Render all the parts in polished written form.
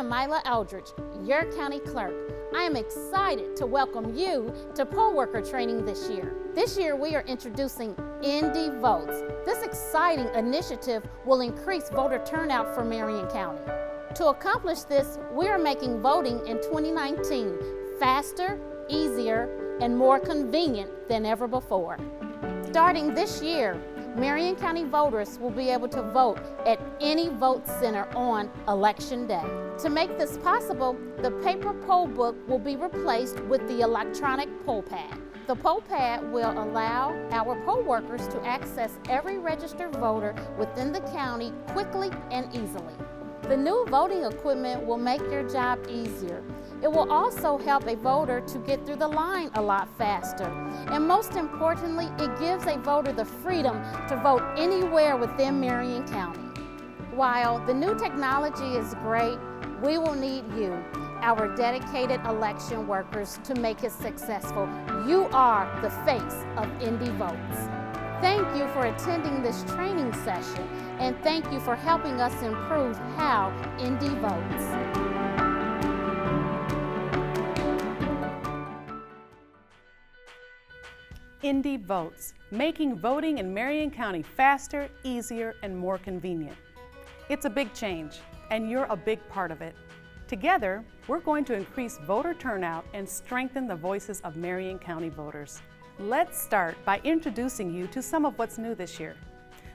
am Myla Eldridge, your county clerk. I am excited to welcome you to poll worker training this year. This year we are introducing Indy Votes. This exciting initiative will increase voter turnout for Marion County. To accomplish this, we are making voting in 2019 faster, easier, and more convenient than ever before. Starting this year, Marion County voters will be able to vote at any vote center on Election Day. To make this possible, the paper poll book will be replaced with the electronic poll pad. The poll pad will allow our poll workers to access every registered voter within the county quickly and easily. The new voting equipment will make your job easier. It will also help a voter to get through the line a lot faster. And most importantly, it gives a voter the freedom to vote anywhere within Marion County. While the new technology is great, we will need you, our dedicated election workers, to make it successful. You are the face of Indy Votes. Thank you for attending this training session, and thank you for helping us improve how Indy votes. Indy Votes, making voting in Marion County faster, easier, and more convenient. It's a big change, and you're a big part of it. Together, we're going to increase voter turnout and strengthen the voices of Marion County voters. Let's start by introducing you to some of what's new this year.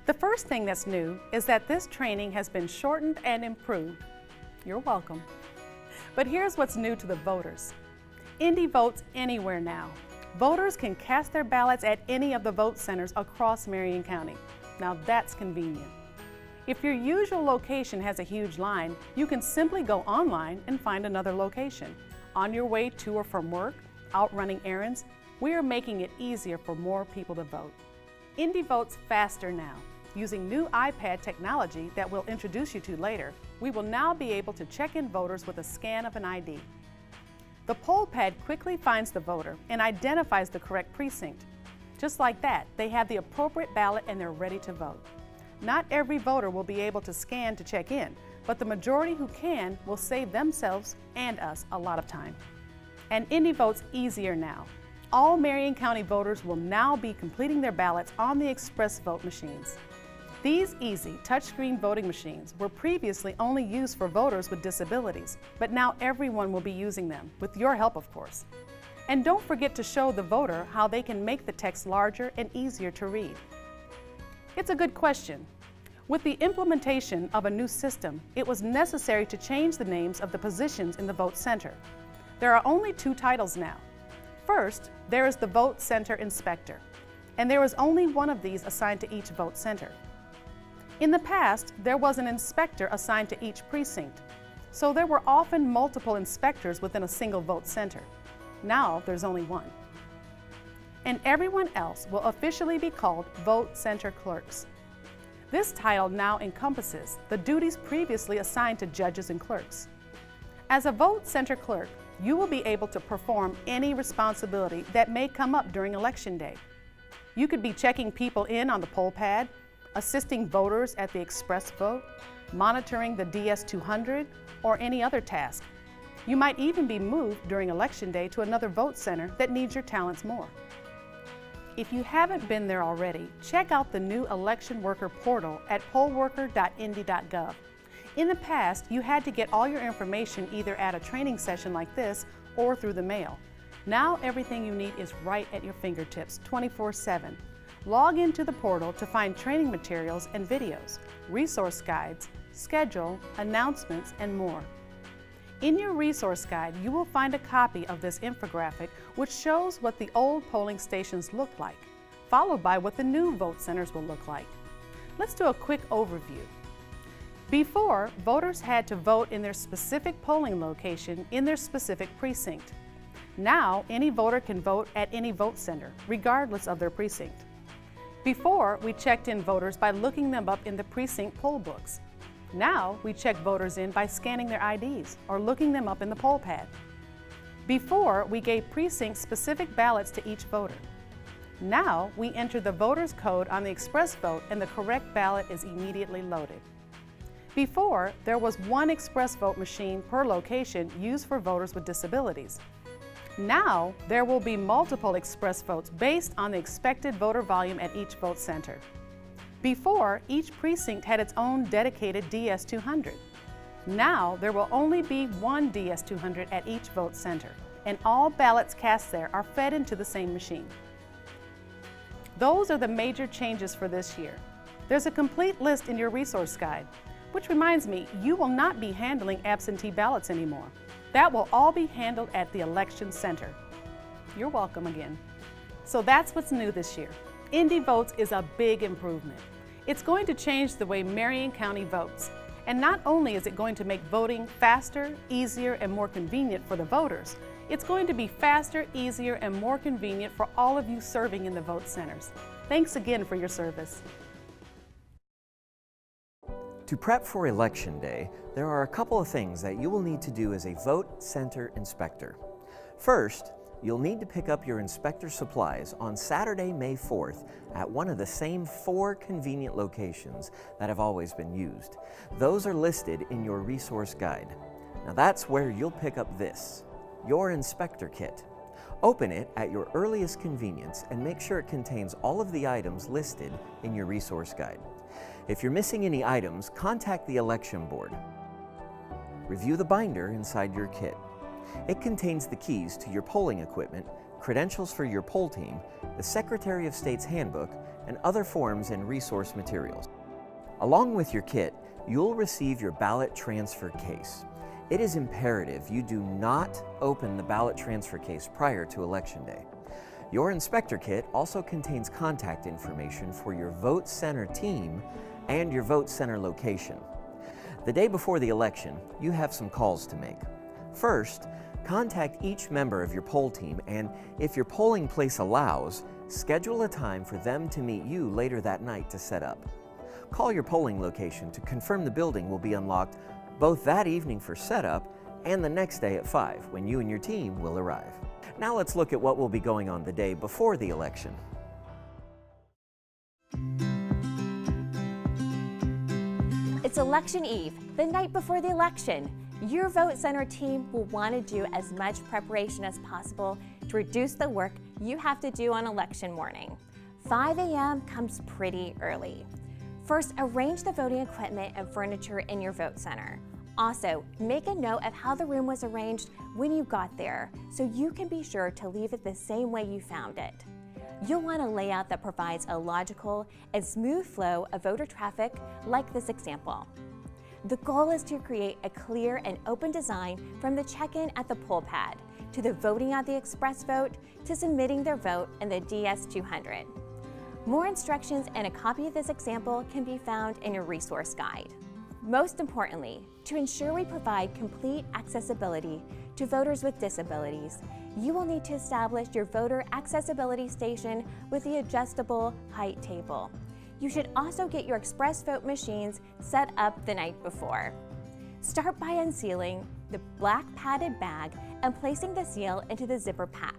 The first thing that's new is that this training has been shortened and improved. You're welcome. But here's what's new to the voters. Indy Votes anywhere now. Voters can cast their ballots at any of the vote centers across Marion County. Now that's convenient. If your usual location has a huge line, you can simply go online and find another location. On your way to or from work, out running errands, we are making it easier for more people to vote. Indy Votes faster now. Using new iPad technology that we'll introduce you to later, we will now be able to check in voters with a scan of an ID. The poll pad quickly finds the voter and identifies the correct precinct. Just like that, they have the appropriate ballot and they're ready to vote. Not every voter will be able to scan to check in, but the majority who can will save themselves and us a lot of time. And Indy Votes easier now. All Marion County voters will now be completing their ballots on the express vote machines. These easy touchscreen voting machines were previously only used for voters with disabilities, but now everyone will be using them, with your help of course. And don't forget to show the voter how they can make the text larger and easier to read. It's a good question. With the implementation of a new system, it was necessary to change the names of the positions in the vote center. There are only two titles now. First, there is the Vote Center Inspector, and there is only one of these assigned to each vote center. In the past, there was an inspector assigned to each precinct, so there were often multiple inspectors within a single vote center. Now there's only one. And everyone else will officially be called Vote Center Clerks. This title now encompasses the duties previously assigned to judges and clerks. As a Vote Center Clerk, you will be able to perform any responsibility that may come up during Election Day. You could be checking people in on the poll pad, assisting voters at the express vote, monitoring the DS200, or any other task. You might even be moved during Election Day to another vote center that needs your talents more. If you haven't been there already, check out the new election worker portal at pollworker.indy.gov. In the past, you had to get all your information either at a training session like this or through the mail. Now everything you need is right at your fingertips 24/7. Log into the portal to find training materials and videos, resource guides, schedule, announcements, and more. In your resource guide, you will find a copy of this infographic which shows what the old polling stations look like, followed by what the new vote centers will look like. Let's do a quick overview. Before, voters had to vote in their specific polling location in their specific precinct. Now, any voter can vote at any vote center, regardless of their precinct. Before, we checked in voters by looking them up in the precinct poll books. Now, we check voters in by scanning their IDs or looking them up in the poll pad. Before, we gave precinct-specific ballots to each voter. Now, we enter the voter's code on the express vote and the correct ballot is immediately loaded. Before, there was one express vote machine per location used for voters with disabilities. Now, there will be multiple express votes based on the expected voter volume at each vote center. Before, each precinct had its own dedicated DS200. Now, there will only be one DS200 at each vote center, and all ballots cast there are fed into the same machine. Those are the major changes for this year. There's a complete list in your resource guide, which reminds me, you will not be handling absentee ballots anymore. That will all be handled at the election center. You're welcome again. So that's what's new this year. Indy Votes is a big improvement. It's going to change the way Marion County votes. And not only is it going to make voting faster, easier, and more convenient for the voters, it's going to be faster, easier, and more convenient for all of you serving in the vote centers. Thanks again for your service. To prep for Election Day, there are a couple of things that you will need to do as a vote center inspector. First, you'll need to pick up your inspector supplies on Saturday, May 4th at one of the same 4 convenient locations that have always been used. Those are listed in your resource guide. Now that's where you'll pick up this, your inspector kit. Open it at your earliest convenience and make sure it contains all of the items listed in your resource guide. If you're missing any items, contact the election board. Review the binder inside your kit. It contains the keys to your polling equipment, credentials for your poll team, the Secretary of State's handbook, and other forms and resource materials. Along with your kit, you'll receive your ballot transfer case. It is imperative you do not open the ballot transfer case prior to Election Day. Your inspector kit also contains contact information for your vote center team and your vote center location. The day before the election, you have some calls to make. First, contact each member of your poll team, and if your polling place allows, schedule a time for them to meet you later that night to set up. Call your polling location to confirm the building will be unlocked both that evening for setup and the next day at 5 when you and your team will arrive. Now let's look at what will be going on the day before the election. It's Election Eve, the night before the election. Your vote center team will want to do as much preparation as possible to reduce the work you have to do on election morning. 5 a.m. comes pretty early. First, arrange the voting equipment and furniture in your vote center. Also, make a note of how the room was arranged when you got there so you can be sure to leave it the same way you found it. You'll want a layout that provides a logical and smooth flow of voter traffic like this example. The goal is to create a clear and open design from the check-in at the poll pad, to the voting on the express vote, to submitting their vote in the DS200. More instructions and a copy of this example can be found in your resource guide. Most importantly, to ensure we provide complete accessibility to voters with disabilities, you will need to establish your voter accessibility station with the adjustable height table. You should also get your express vote machines set up the night before. Start by unsealing the black padded bag and placing the seal into the zipper pack.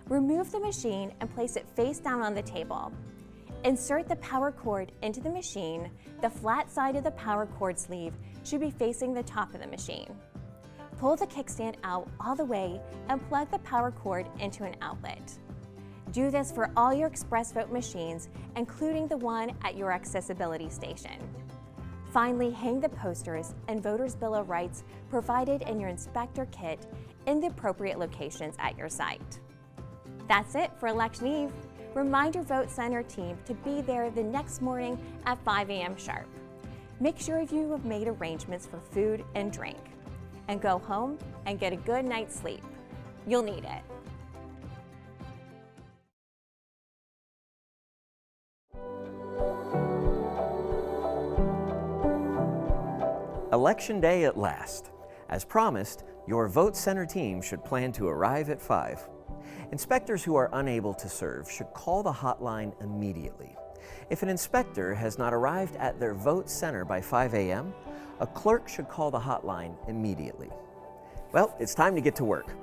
Remove the machine and place it face down on the table. Insert the power cord into the machine. The flat side of the power cord sleeve should be facing the top of the machine. Pull the kickstand out all the way and plug the power cord into an outlet. Do this for all your express vote machines, including the one at your accessibility station. Finally, hang the posters and Voters' Bill of Rights provided in your inspector kit in the appropriate locations at your site. That's it for Election Eve. Remind your vote center team to be there the next morning at 5 a.m. sharp. Make sure you have made arrangements for food and drink. And go home and get a good night's sleep. You'll need it. Election Day at last. As promised, your vote center team should plan to arrive at 5. Inspectors who are unable to serve should call the hotline immediately. If an inspector has not arrived at their vote center by 5 a.m., a clerk should call the hotline immediately. Well, it's time to get to work.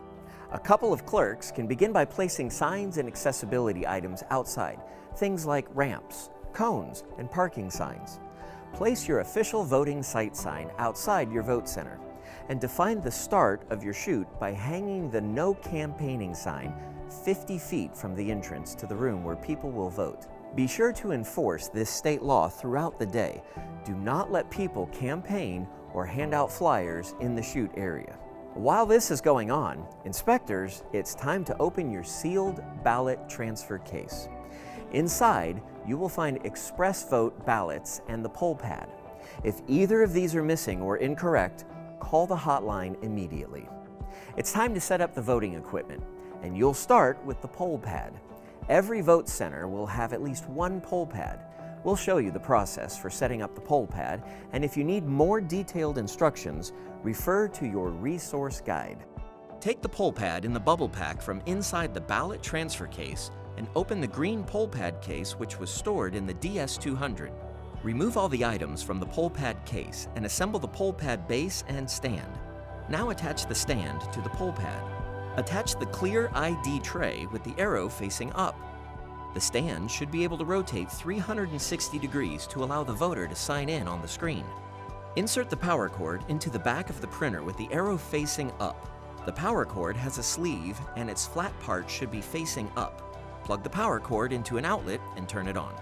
A couple of clerks can begin by placing signs and accessibility items outside, things like ramps, cones, and parking signs. Place your official voting site sign outside your vote center and define the start of your chute by hanging the No Campaigning sign 50 feet from the entrance to the room where people will vote. Be sure to enforce this state law throughout the day. Do not let people campaign or hand out flyers in the chute area. While this is going on, inspectors, it's time to open your sealed ballot transfer case. Inside, you will find express vote ballots and the poll pad. If either of these are missing or incorrect, call the hotline immediately. It's time to set up the voting equipment, and you'll start with the poll pad. Every vote center will have at least one poll pad. We'll show you the process for setting up the poll pad, and if you need more detailed instructions, refer to your resource guide. Take the poll pad in the bubble pack from inside the ballot transfer case and open the green poll pad case which was stored in the DS200. Remove all the items from the poll pad case and assemble the poll pad base and stand. Now attach the stand to the poll pad. Attach the clear ID tray with the arrow facing up. The stand should be able to rotate 360 degrees to allow the voter to sign in on the screen. Insert the power cord into the back of the printer with the arrow facing up. The power cord has a sleeve and its flat part should be facing up. Plug the power cord into an outlet and turn it on.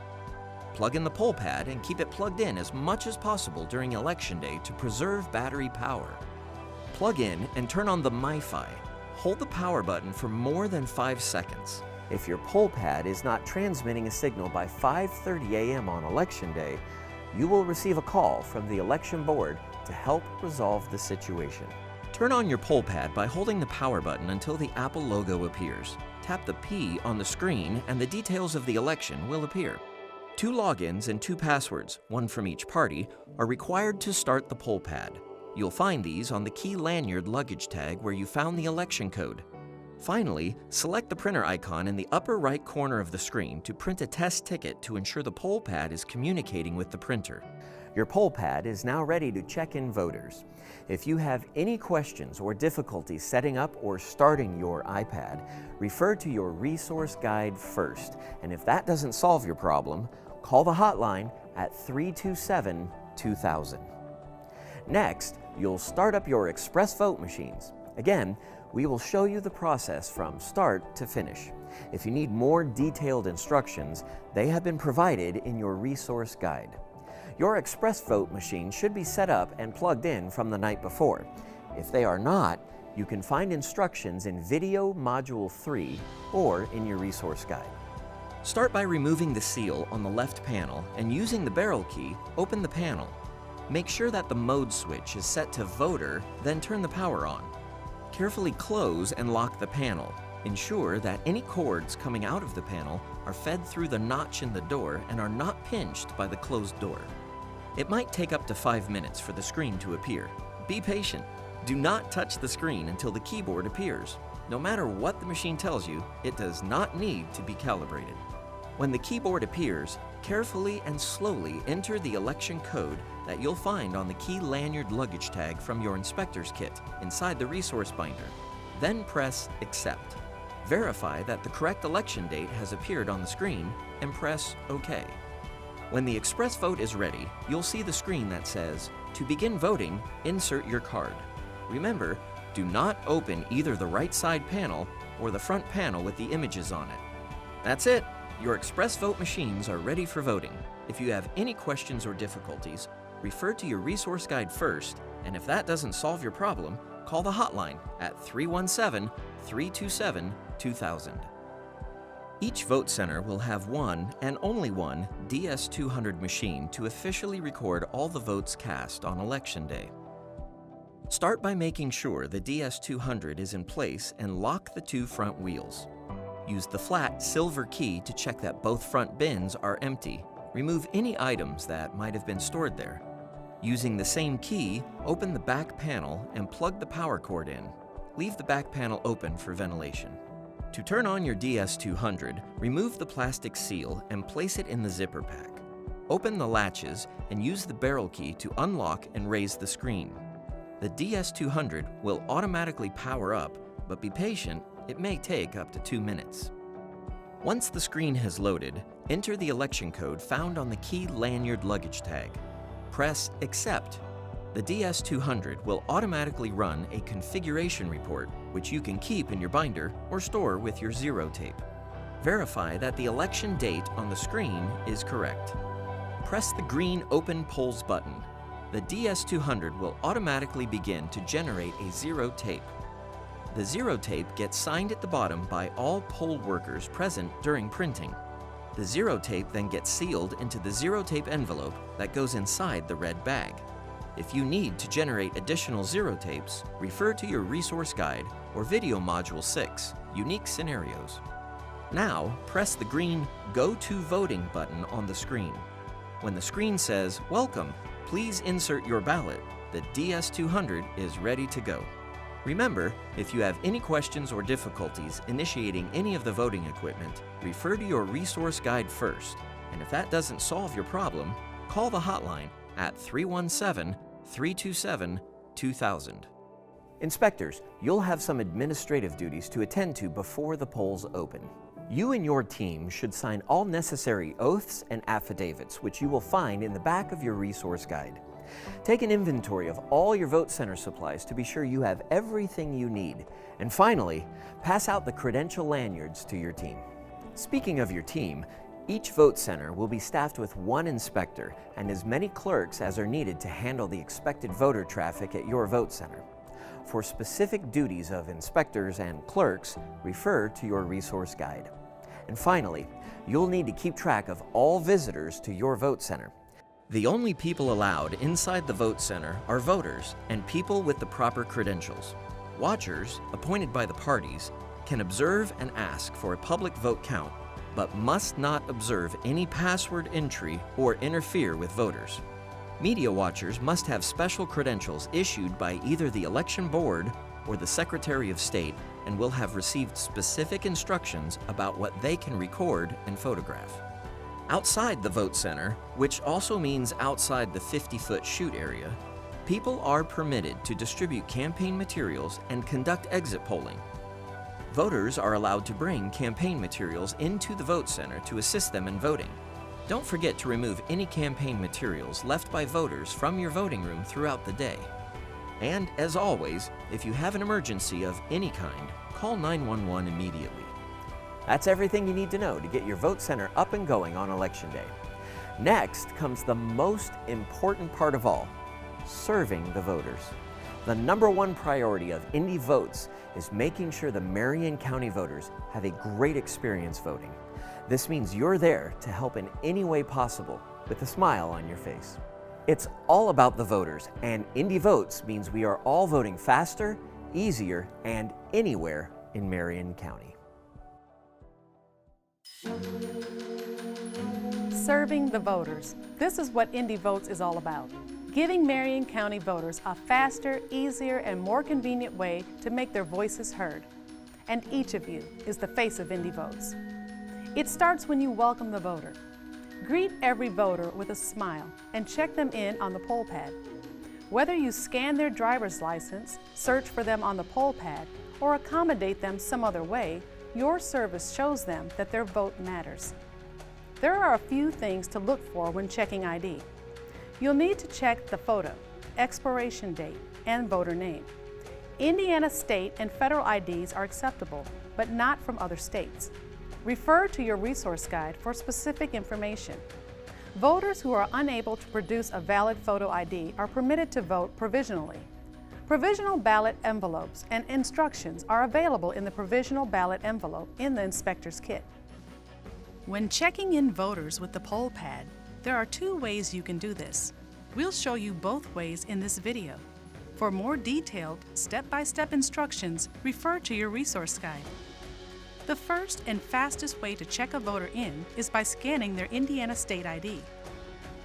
Plug in the poll pad and keep it plugged in as much as possible during Election Day to preserve battery power. Plug in and turn on the MiFi. Hold the power button for more than 5 seconds. If your poll pad is not transmitting a signal by 5:30 a.m. on Election Day, you will receive a call from the election board to help resolve the situation. Turn on your poll pad by holding the power button until the Apple logo appears. Tap the P on the screen and the details of the election will appear. 2 logins and 2 passwords, one from each party, are required to start the poll pad. You'll find these on the key lanyard luggage tag where you found the election code. Finally, select the printer icon in the upper right corner of the screen to print a test ticket to ensure the poll pad is communicating with the printer. Your poll pad is now ready to check in voters. If you have any questions or difficulties setting up or starting your iPad, refer to your resource guide first, and if that doesn't solve your problem, call the hotline at 327-2000. Next, you'll start up your express vote machines. Again, we will show you the process from start to finish. If you need more detailed instructions, they have been provided in your resource guide. Your express vote machine should be set up and plugged in from the night before. If they are not, you can find instructions in Video Module 3 or in your resource guide. Start by removing the seal on the left panel and using the barrel key, open the panel. Make sure that the mode switch is set to voter, then turn the power on. Carefully close and lock the panel. Ensure that any cords coming out of the panel are fed through the notch in the door and are not pinched by the closed door. It might take up to 5 minutes for the screen to appear. Be patient. Do not touch the screen until the keyboard appears. No matter what the machine tells you, it does not need to be calibrated. When the keyboard appears, carefully and slowly enter the election code that you'll find on the key lanyard luggage tag from your inspector's kit inside the resource binder. Then press Accept. Verify that the correct election date has appeared on the screen and press OK. When the express vote is ready, you'll see the screen that says, "To begin voting, insert your card." Remember, do not open either the right side panel or the front panel with the images on it. That's it. Your express vote machines are ready for voting. If you have any questions or difficulties, refer to your resource guide first, and if that doesn't solve your problem, call the hotline at 317-327-2000. Each vote center will have one and only one DS200 machine to officially record all the votes cast on Election Day. Start by making sure the DS200 is in place and lock the 2 front wheels. Use the flat silver key to check that both front bins are empty. Remove any items that might have been stored there. Using the same key, open the back panel and plug the power cord in. Leave the back panel open for ventilation. To turn on your DS200, remove the plastic seal and place it in the zipper pack. Open the latches and use the barrel key to unlock and raise the screen. The DS200 will automatically power up, but be patient, it may take up to 2 minutes. Once the screen has loaded, enter the election code found on the key lanyard luggage tag. press Accept. The DS200 will automatically run a configuration report, which you can keep in your binder or store with your zero tape. Verify that the election date on the screen is correct. Press the green Open Polls button. The DS200 will automatically begin to generate a zero tape. The zero tape gets signed at the bottom by all poll workers present during printing. The zero tape then gets sealed into the zero tape envelope that goes inside the red bag. If you need to generate additional zero tapes, refer to your resource guide or video module 6, Unique Scenarios. Now, press the green Go to Voting button on the screen. When the screen says, Welcome, please insert your ballot, the DS200 is ready to go. Remember, if you have any questions or difficulties initiating any of the voting equipment, refer to your resource guide first, and if that doesn't solve your problem, call the hotline at 317-327-2000. Inspectors, you'll have some administrative duties to attend to before the polls open. You and your team should sign all necessary oaths and affidavits, which you will find in the back of your resource guide. Take an inventory of all your vote center supplies to be sure you have everything you need. And finally, pass out the credential lanyards to your team. Speaking of your team, each vote center will be staffed with one inspector and as many clerks as are needed to handle the expected voter traffic at your vote center. For specific duties of inspectors and clerks, refer to your resource guide. And finally, you'll need to keep track of all visitors to your vote center. The only people allowed inside the vote center are voters and people with the proper credentials. Watchers, appointed by the parties, can observe and ask for a public vote count, but must not observe any password entry or interfere with voters. Media watchers must have special credentials issued by either the election board or the Secretary of State and will have received specific instructions about what they can record and photograph. Outside the vote center, which also means outside the 50-foot shoot area, people are permitted to distribute campaign materials and conduct exit polling. Voters are allowed to bring campaign materials into the vote center to assist them in voting. Don't forget to remove any campaign materials left by voters from your voting room throughout the day. And as always, if you have an emergency of any kind, call 911 immediately. That's everything you need to know to get your vote center up and going on Election Day. Next comes the most important part of all, serving the voters. The #1 priority of Indy Votes is making sure the Marion County voters have a great experience voting. This means you're there to help in any way possible with a smile on your face. It's all about the voters, and Indy Votes means we are all voting faster, easier, and anywhere in Marion County. Serving the voters. This is what Indy Votes is all about. Giving Marion County voters a faster, easier, and more convenient way to make their voices heard. And each of you is the face of Indy Votes. It starts when you welcome the voter. Greet every voter with a smile and check them in on the poll pad. Whether you scan their driver's license, search for them on the poll pad, or accommodate them some other way, your service shows them that their vote matters. There are a few things to look for when checking ID. You'll need to check the photo, expiration date, and voter name. Indiana state and federal IDs are acceptable, but not from other states. Refer to your resource guide for specific information. Voters who are unable to produce a valid photo ID are permitted to vote provisionally. Provisional ballot envelopes and instructions are available in the provisional ballot envelope in the inspector's kit. When checking in voters with the poll pad, there are 2 ways you can do this. We'll show you both ways in this video. For more detailed, step-by-step instructions, refer to your resource guide. The first and fastest way to check a voter in is by scanning their Indiana state ID.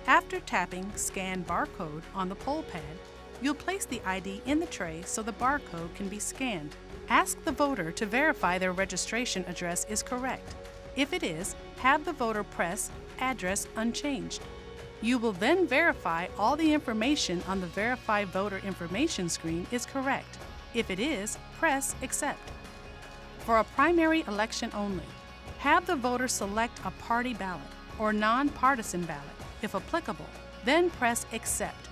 After tapping Scan Barcode on the poll pad, you'll place the ID in the tray so the barcode can be scanned. Ask the voter to verify their registration address is correct. If it is, have the voter press Address Unchanged. You will then verify all the information on the Verify Voter Information screen is correct. If it is, press Accept. For a primary election only, have the voter select a party ballot or nonpartisan ballot, if applicable, then press Accept.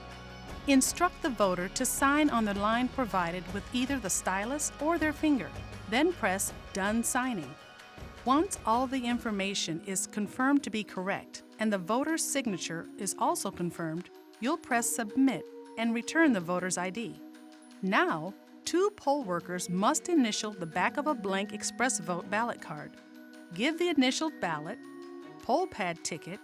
Instruct the voter to sign on the line provided with either the stylus or their finger, then press Done Signing. Once all the information is confirmed to be correct and the voter's signature is also confirmed, you'll press Submit and return the voter's ID. Now, 2 poll workers must initial the back of a blank express vote ballot card. Give the initialed ballot, poll pad ticket,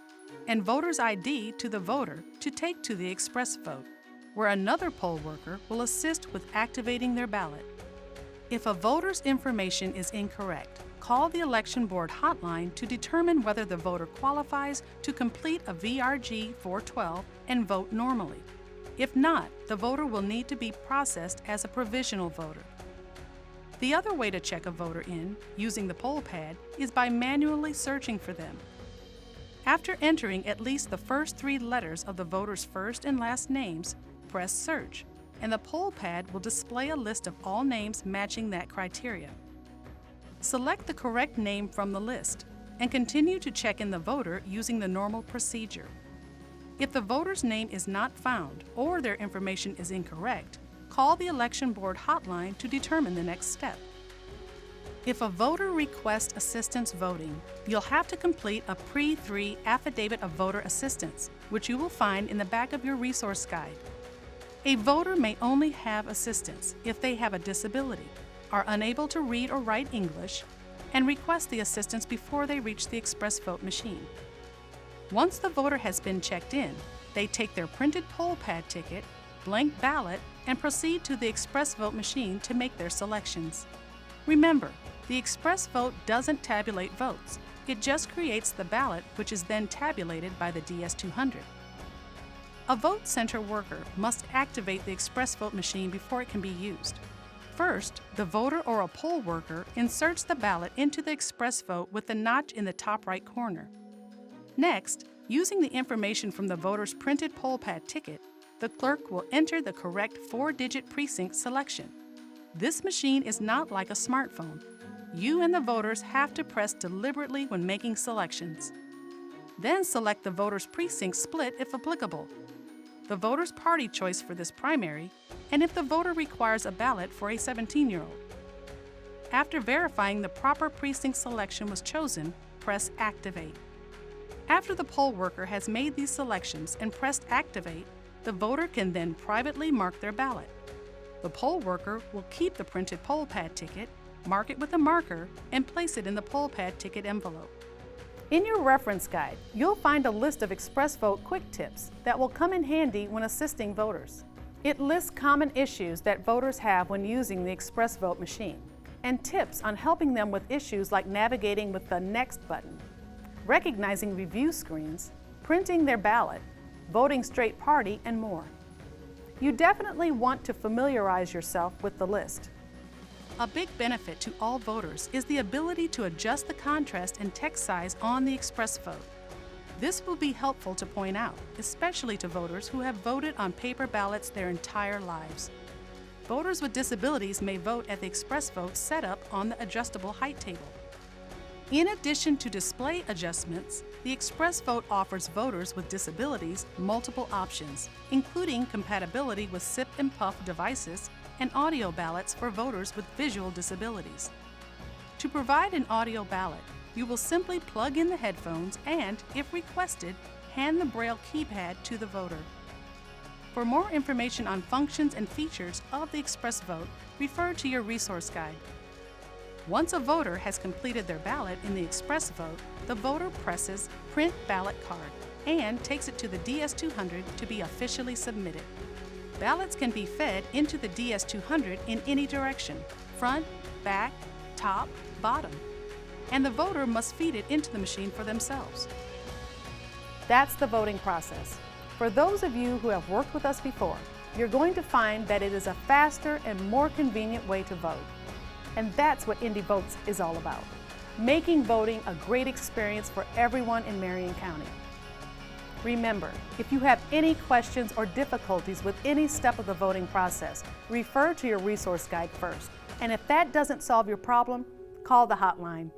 and voter's ID to the voter to take to the express vote, where another poll worker will assist with activating their ballot. If a voter's information is incorrect, call the election board hotline to determine whether the voter qualifies to complete a VRG 412 and vote normally. If not, the voter will need to be processed as a provisional voter. The other way to check a voter in, using the poll pad, is by manually searching for them. After entering at least the first 3 letters of the voter's first and last names, press Search, and the poll pad will display a list of all names matching that criteria. Select the correct name from the list, and continue to check in the voter using the normal procedure. If the voter's name is not found or their information is incorrect, call the election board hotline to determine the next step. If a voter requests assistance voting, you'll have to complete a Pre-3 Affidavit of Voter Assistance, which you will find in the back of your resource guide. A voter may only have assistance if they have a disability, are unable to read or write English, and request the assistance before they reach the express vote machine. Once the voter has been checked in, they take their printed poll pad ticket, blank ballot, and proceed to the express vote machine to make their selections. Remember, the express vote doesn't tabulate votes. It just creates the ballot, which is then tabulated by the DS200. A vote center worker must activate the express vote machine before it can be used. First, the voter or a poll worker inserts the ballot into the express vote with the notch in the top right corner. Next, using the information from the voter's printed poll pad ticket, the clerk will enter the correct 4-digit precinct selection. This machine is not like a smartphone. You and the voters have to press deliberately when making selections. Then select the voter's precinct split if applicable, the voter's party choice for this primary, and if the voter requires a ballot for a 17-year-old. After verifying the proper precinct selection was chosen, press Activate. After the poll worker has made these selections and pressed Activate, the voter can then privately mark their ballot. The poll worker will keep the printed poll pad ticket, mark it with a marker, and place it in the poll pad ticket envelope. In your reference guide, you'll find a list of express vote quick tips that will come in handy when assisting voters. It lists common issues that voters have when using the express vote machine, and tips on helping them with issues like navigating with the Next button, recognizing review screens, printing their ballot, voting straight party, and more. You definitely want to familiarize yourself with the list. A big benefit to all voters is the ability to adjust the contrast and text size on the express vote. This will be helpful to point out, especially to voters who have voted on paper ballots their entire lives. Voters with disabilities may vote at the express vote set up on the adjustable height table. In addition to display adjustments, the express vote offers voters with disabilities multiple options, including compatibility with sip and puff devices and audio ballots for voters with visual disabilities. To provide an audio ballot, you will simply plug in the headphones and, if requested, hand the Braille keypad to the voter. For more information on functions and features of the express vote, refer to your resource guide. Once a voter has completed their ballot in the express vote, the voter presses Print Ballot Card and takes it to the DS200 to be officially submitted. Ballots can be fed into the DS200 in any direction, front, back, top, bottom, and the voter must feed it into the machine for themselves. That's the voting process. For those of you who have worked with us before, you're going to find that it is a faster and more convenient way to vote. And that's what Indy Votes is all about, making voting a great experience for everyone in Marion County. Remember, if you have any questions or difficulties with any step of the voting process, refer to your resource guide first. And if that doesn't solve your problem, call the hotline.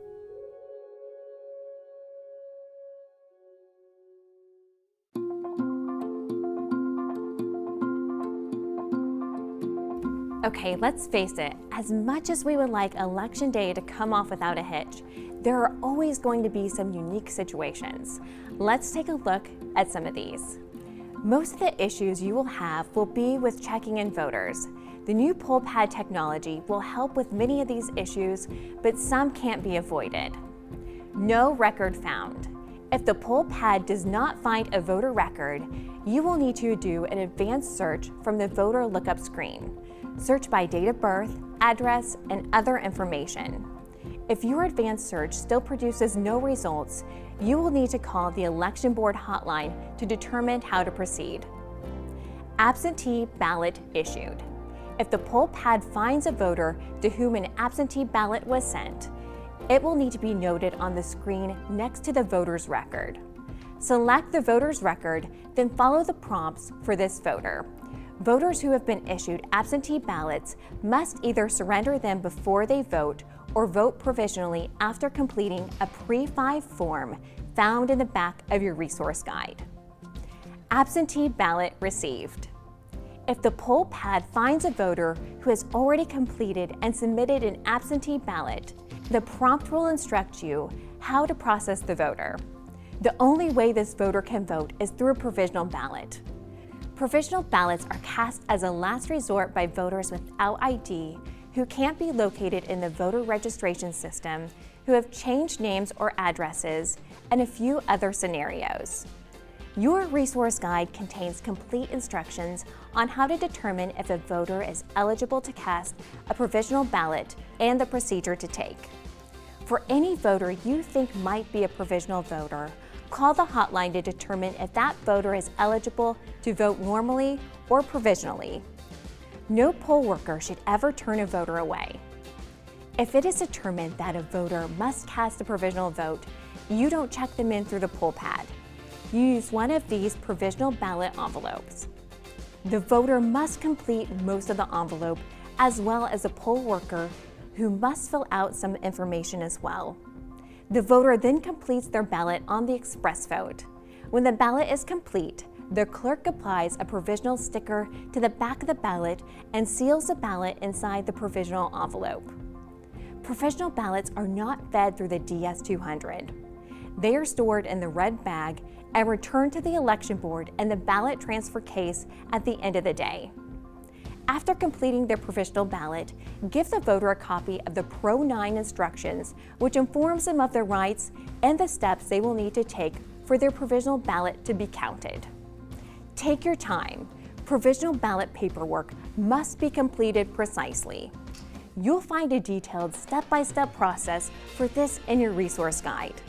Okay, let's face it, as much as we would like Election Day to come off without a hitch, there are always going to be some unique situations. Let's take a look at some of these. Most of the issues you will have will be with checking in voters. The new poll pad technology will help with many of these issues, but some can't be avoided. No record found. If the poll pad does not find a voter record, you will need to do an advanced search from the voter lookup screen. Search by date of birth, address, and other information. If your advanced search still produces no results, you will need to call the election board hotline to determine how to proceed. Absentee ballot issued. If the poll pad finds a voter to whom an absentee ballot was sent, it will need to be noted on the screen next to the voter's record. Select the voter's record, then follow the prompts for this voter. Voters who have been issued absentee ballots must either surrender them before they vote or vote provisionally after completing a pre-5 form found in the back of your resource guide. Absentee ballot received. If the poll pad finds a voter who has already completed and submitted an absentee ballot, the prompt will instruct you how to process the voter. The only way this voter can vote is through a provisional ballot. Provisional ballots are cast as a last resort by voters without ID who can't be located in the voter registration system, who have changed names or addresses, and a few other scenarios. Your resource guide contains complete instructions on how to determine if a voter is eligible to cast a provisional ballot and the procedure to take. For any voter you think might be a provisional voter, call the hotline to determine if that voter is eligible to vote normally or provisionally. No poll worker should ever turn a voter away. If it is determined that a voter must cast a provisional vote, you don't check them in through the poll pad. You use one of these provisional ballot envelopes. The voter must complete most of the envelope, as well as a poll worker who must fill out some information as well. The voter then completes their ballot on the express vote. When the ballot is complete, the clerk applies a provisional sticker to the back of the ballot and seals the ballot inside the provisional envelope. Provisional ballots are not fed through the DS200. They are stored in the red bag and returned to the election board in the ballot transfer case at the end of the day. After completing their provisional ballot, give the voter a copy of the Pro 9 instructions, which informs them of their rights and the steps they will need to take for their provisional ballot to be counted. Take your time. Provisional ballot paperwork must be completed precisely. You'll find a detailed step-by-step process for this in your resource guide.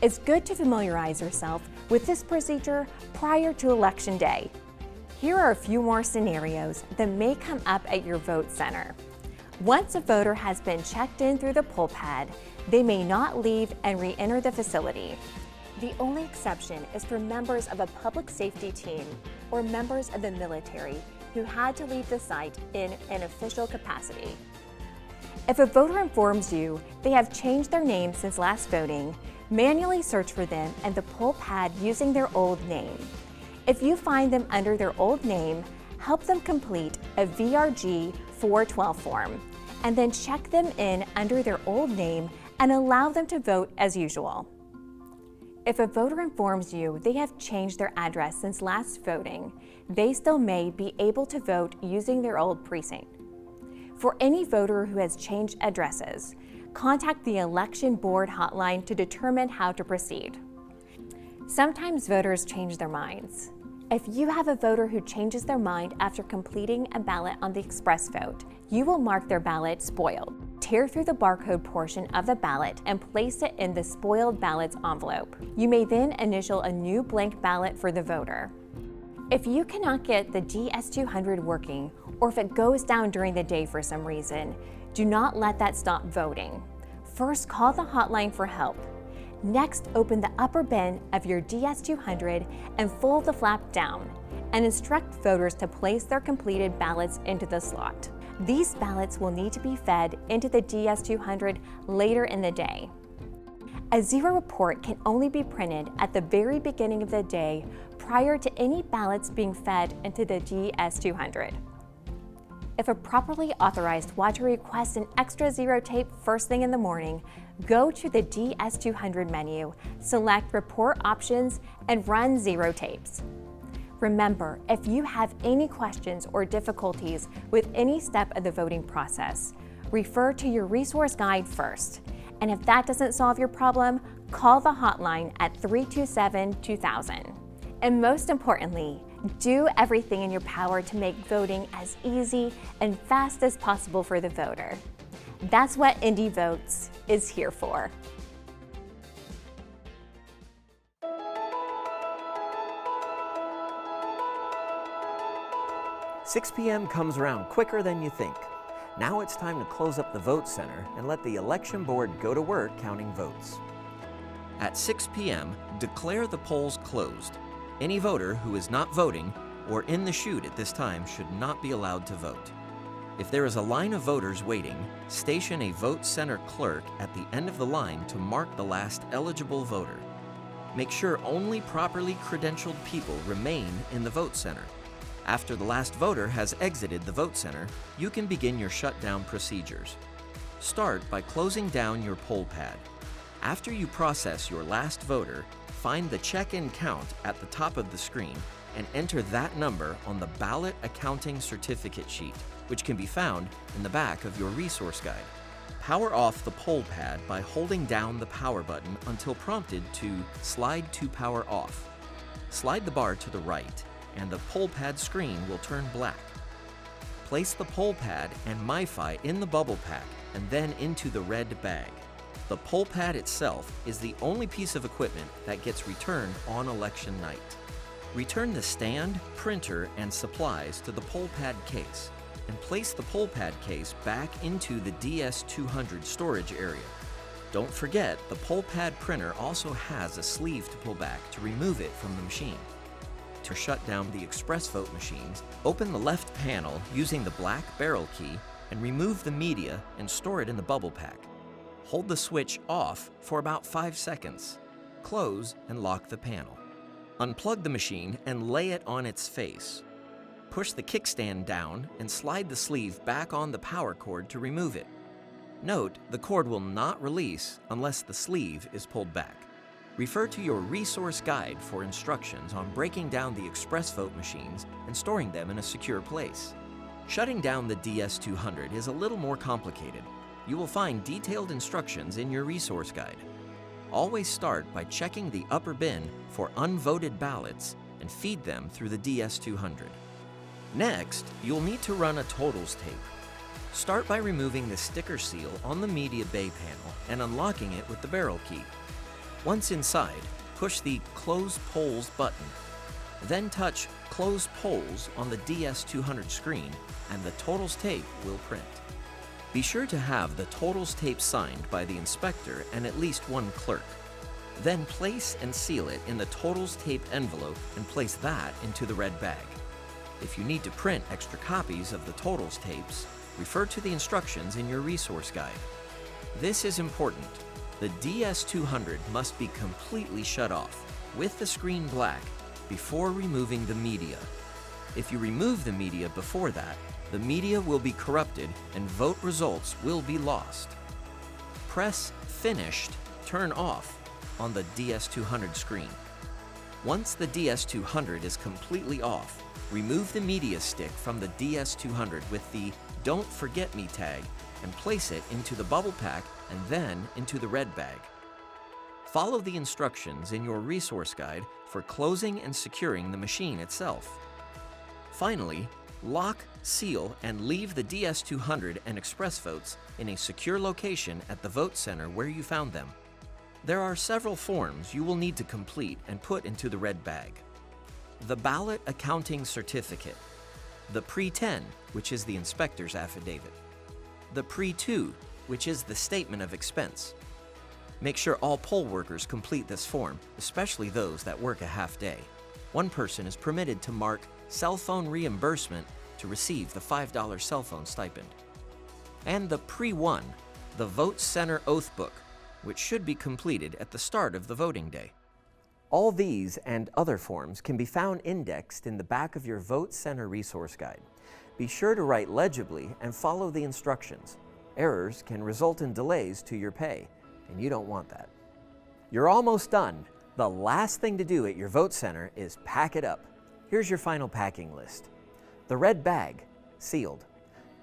It's good to familiarize yourself with this procedure prior to Election Day. Here are a few more scenarios that may come up at your vote center. Once a voter has been checked in through the poll pad, they may not leave and re-enter the facility. The only exception is for members of a public safety team or members of the military who had to leave the site in an official capacity. If a voter informs you they have changed their name since last voting, manually search for them in the poll pad using their old name. If you find them under their old name, help them complete a VRG 412 form, and then check them in under their old name and allow them to vote as usual. If a voter informs you they have changed their address since last voting, they still may be able to vote using their old precinct. For any voter who has changed addresses, contact the election board hotline to determine how to proceed. Sometimes voters change their minds. If you have a voter who changes their mind after completing a ballot on the express vote, you will mark their ballot spoiled. Tear through the barcode portion of the ballot and place it in the spoiled ballot's envelope. You may then initial a new blank ballot for the voter. If you cannot get the DS200 working, or if it goes down during the day for some reason, do not let that stop voting. First, call the hotline for help. Next, open the upper bin of your DS200 and fold the flap down, and instruct voters to place their completed ballots into the slot. These ballots will need to be fed into the DS200 later in the day. A zero report can only be printed at the very beginning of the day prior to any ballots being fed into the DS200. If a properly authorized watcher requests an extra zero tape first thing in the morning, go to the DS200 menu, select Report Options, and run zero tapes. Remember, if you have any questions or difficulties with any step of the voting process, refer to your resource guide first. And if that doesn't solve your problem, call the hotline at 327-2000. And most importantly, do everything in your power to make voting as easy and fast as possible for the voter. That's what Indy Votes is here for. "6 p.m. comes around quicker than you think. Now it's time to close up the vote center and let the election board go to work counting votes. At 6 p.m., declare the polls closed. Any voter who is not voting or in the chute at this time should not be allowed to vote. If there is a line of voters waiting, station a vote center clerk at the end of the line to mark the last eligible voter. Make sure only properly credentialed people remain in the vote center. After the last voter has exited the vote center, you can begin your shutdown procedures. Start by closing down your poll pad. After you process your last voter, find the check-in count at the top of the screen and enter that number on the ballot accounting certificate sheet, which can be found in the back of your resource guide. Power off the poll pad by holding down the power button until prompted to slide to power off. Slide the bar to the right, and the poll pad screen will turn black. Place the poll pad and MiFi in the bubble pack and then into the red bag. The poll pad itself is the only piece of equipment that gets returned on election night. Return the stand, printer, and supplies to the poll pad case and place the poll pad case back into the DS200 storage area. Don't forget, the poll pad printer also has a sleeve to pull back to remove it from the machine. To shut down the express vote machines, open the left panel using the black barrel key and remove the media and store it in the bubble pack. Hold the switch off for about 5 seconds. Close and lock the panel. Unplug the machine and lay it on its face. Push the kickstand down and slide the sleeve back on the power cord to remove it. Note, the cord will not release unless the sleeve is pulled back. Refer to your resource guide for instructions on breaking down the express vote machines and storing them in a secure place. Shutting down the DS200 is a little more complicated. You will find detailed instructions in your resource guide. Always start by checking the upper bin for unvoted ballots and feed them through the DS200. Next, you'll need to run a totals tape. Start by removing the sticker seal on the media bay panel and unlocking it with the barrel key. Once inside, push the Close Polls button. Then touch Close Polls on the DS200 screen and the totals tape will print. Be sure to have the totals tape signed by the inspector and at least one clerk. Then place and seal it in the totals tape envelope and place that into the red bag. If you need to print extra copies of the totals tapes, refer to the instructions in your resource guide. This is important. The DS200 must be completely shut off, with the screen black, before removing the media. If you remove the media before that, the media will be corrupted and vote results will be lost. Press Finished, Turn Off on the DS200 screen. Once the DS200 is completely off, remove the media stick from the DS200 with the Don't Forget Me tag and place it into the bubble pack and then into the red bag. Follow the instructions in your resource guide for closing and securing the machine itself. Finally, lock, seal, and leave the DS200 and express votes in a secure location at the vote center where you found them. There are several forms you will need to complete and put into the red bag. The ballot accounting certificate, the Pre-10, which is the inspector's affidavit, the Pre-2, which is the statement of expense. Make sure all poll workers complete this form, especially those that work a half day. One person is permitted to mark cell phone reimbursement to receive the $5 cell phone stipend. And the Pre-1, the Vote Center Oath Book, which should be completed at the start of the voting day. All these and other forms can be found indexed in the back of your Vote Center resource guide. Be sure to write legibly and follow the instructions. Errors can result in delays to your pay, and you don't want that. You're almost done. The last thing to do at your vote center is pack it up. Here's your final packing list. The red bag, sealed.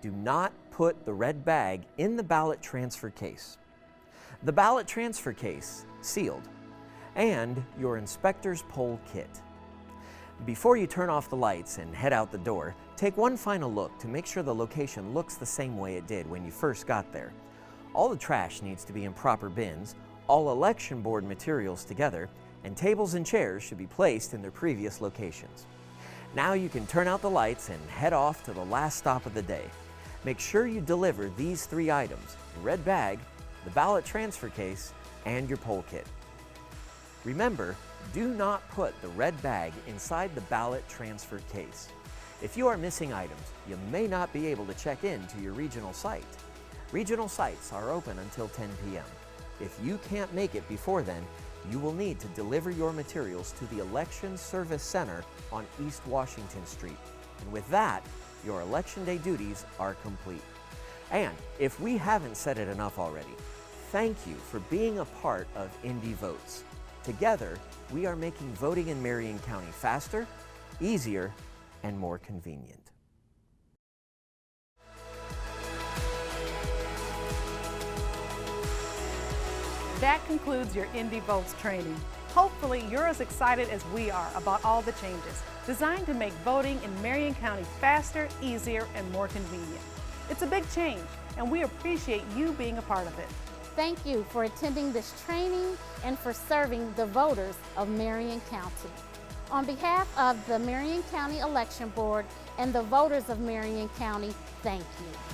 Do not put the red bag in the ballot transfer case. The ballot transfer case, sealed. And your inspector's poll kit. Before you turn off the lights and head out the door, take one final look to make sure the location looks the same way it did when you first got there. All the trash needs to be in proper bins, all election board materials together, and tables and chairs should be placed in their previous locations. Now you can turn out the lights and head off to the last stop of the day. Make sure you deliver these 3 items: the red bag, the ballot transfer case, and your poll kit. Remember, do not put the red bag inside the ballot transfer case. If you are missing items, you may not be able to check in to your regional site. Regional sites are open until 10 p.m. If you can't make it before then, you will need to deliver your materials to the Election Service Center on East Washington Street. And with that, your Election Day duties are complete. And if we haven't said it enough already, thank you for being a part of Indy Votes. Together, we are making voting in Marion County faster, easier, and more convenient. That concludes your Indy Votes training. Hopefully, you're as excited as we are about all the changes designed to make voting in Marion County faster, easier, and more convenient. It's a big change, and we appreciate you being a part of it. Thank you for attending this training and for serving the voters of Marion County. On behalf of the Marion County Election Board and the voters of Marion County, thank you.